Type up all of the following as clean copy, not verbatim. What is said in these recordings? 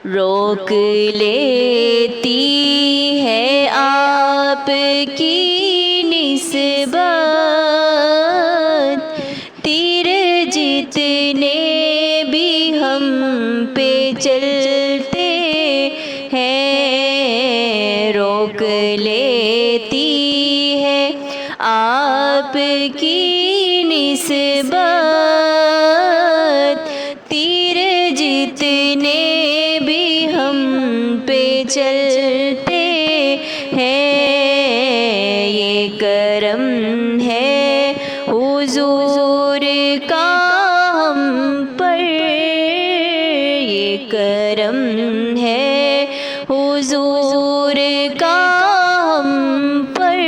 روک لیتی ہے آپ کی نسبت، تیر جتنے بھی ہم پہ چلتے ہیں، روک لیتی ہے آپ کی نسبت، تیر جتنے بھی ہم پہ چلتے ہیں، یہ کرم ہے حضور کا ہم پر، یہ کرم ہے حضور کا ہم پر،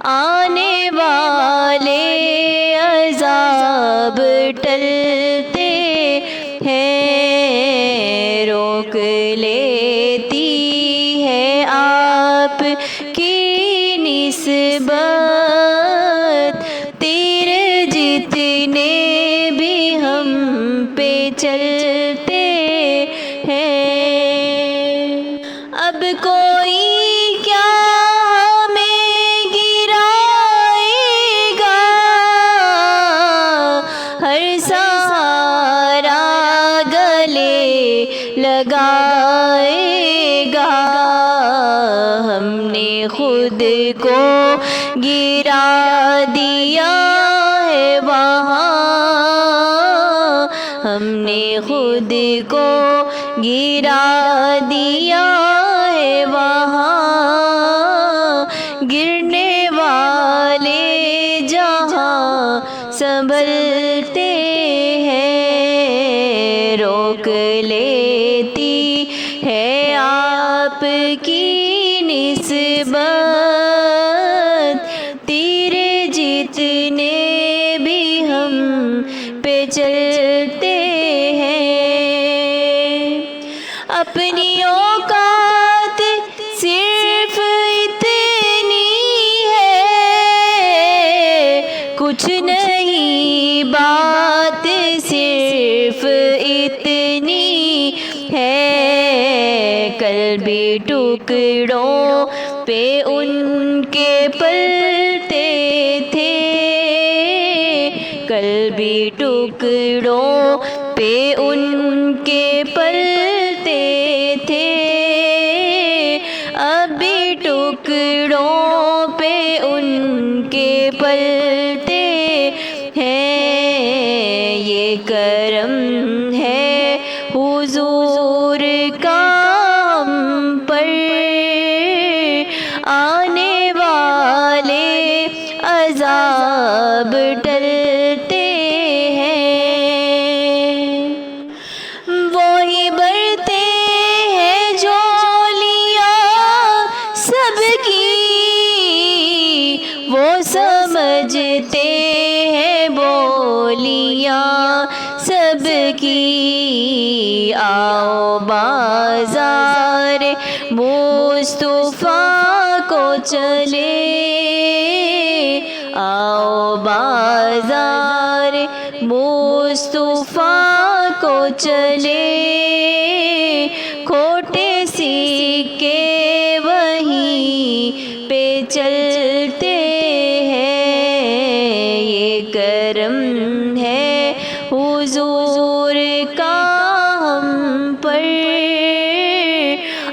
آنے والے عذاب ٹلتے ہیں، روک لیتی ہے آپ کی نسبت، تیر جتنے بھی ہم پہ چلتے ہیں۔ اب کوئی کیا ہمیں گرائے گا، ہر سہارا گلے لگائے گا، ہم نے خود کو گرا دیا ہے وہاں، ہم نے خود کو گرا دیا ہے وہاں، گرنے والے جہاں سنبھلتے ہیں، روک لیتی ہے آپ کی نسبت، تیر جتنے بھی ہم پہ چلتے ہیں، اپنی اوقات صرف اتنی ہے، کچھ نہیں بات صرف اتنی ہے، کل بھی ٹکڑوں پہ ان کے پلتے تھے، کل بھی ٹکڑوں پہ ان کے پلتے تھے، اب بھی ٹکڑوں پہ ان کے پلتے ہیں، یہ کرم ہے حضور کا ہم پر، آنے والے عذاب ٹلتے ہیں، وہی برتے ہیں جھولیاں سب کی، وہ سمجھتے ہیں بولیاں سب کی، آؤ بازار مصطفیٰ کو چلے، آؤ بازار مصطفیٰ کو چلے، کھوٹے سکے وہیں پہ چلتے ہیں، یہ کرم ہے حضور کا ہم پر،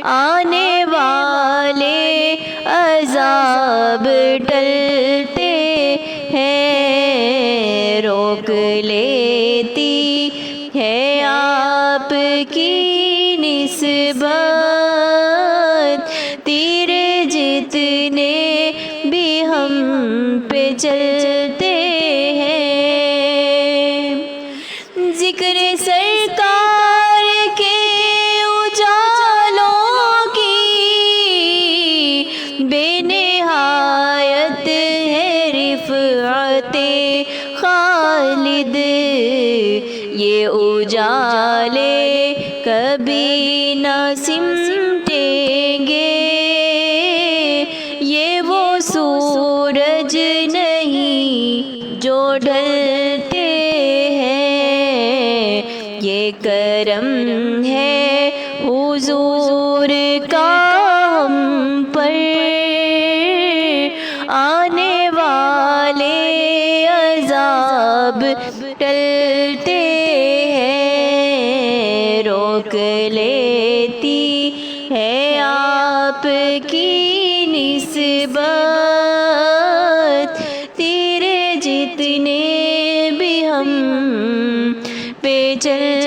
آنے والے عذاب ٹلتے ہیں، روک لیتی ہے آپ کی نسبت، تیر جتنے بھی ہم پہ چلتے ہیں، ذکر سرکار کے اجالوں کی بے نہایت ہے رفعت خالد، یہ اجالے کبھی نہ سمٹیں گے، یہ وہ سورج نہیں جو ڈھلتے ہیں، یہ کرم ہے حضور کا ہم پر، آنے والے عذاب ٹلتے ہیں، روک لیتی ہے آپ کی نسبت، تیرے جتنے بھی ہم پہ چل